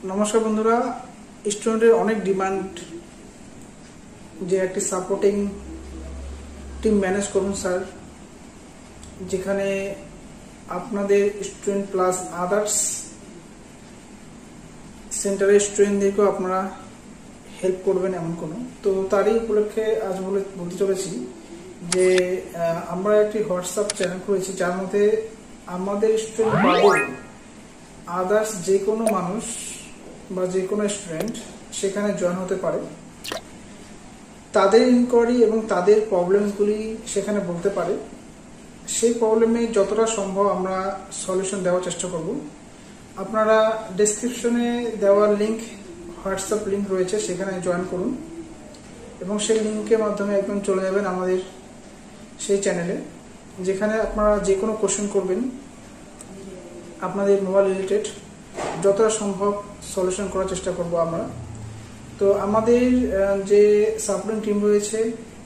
নমস্কার বন্ধুরা, স্টুডেন্টের অনেক ডিমান্ড যে একটি সাপোর্টিং টিম ম্যানেজ করুন স্যার, যেখানে আপনাদের স্টুডেন্ট প্লাস আদার্স সেন্টারের স্টুডেন্টদেরকেও আপনারা হেল্প করবেন এমন কোনো। তো তারই উপলক্ষে আজ বলতে চলেছি যে আমরা একটি হোয়াটসঅ্যাপ চ্যানেল খুলেছি, যার মধ্যে আমাদের স্টুডেন্ট বাদে আদার্স যে কোনো মানুষ বা যে কোনো স্টুডেন্ট সেখানে জয়েন হতে পারে। তাদের ইনকোয়ারি এবং তাদের প্রবলেমসগুলি সেখানে বলতে পারে। সেই প্রবলেমে যতটা সম্ভব আমরা সলিউশন দেওয়ার চেষ্টা করব। আপনারা ডেসক্রিপশনে দেওয়ার লিঙ্ক, হোয়াটসঅ্যাপ লিঙ্ক রয়েছে, সেখানে জয়েন করুন এবং সেই লিঙ্কের মাধ্যমে একদম চলে যাবেন আমাদের সেই চ্যানেলে, যেখানে আপনারা যে কোনো কোশ্চেন করবেন আপনাদের মোবাইল রিলেটেড, যতটা সম্ভব সলিউশন করার চেষ্টা করব আমরা। তো আমাদের যে সাপোর্টিং টিম রয়েছে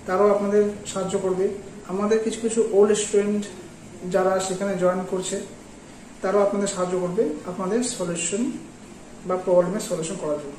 তারাও আপনাদের সাহায্য করবে। আমাদের কিছু কিছু ওল্ড স্টুডেন্ট যারা সেখানে জয়েন করছে তারাও আপনাদের সাহায্য করবে আপনাদের সলিউশন বা প্রবলেমের সলিউশন করার জন্য।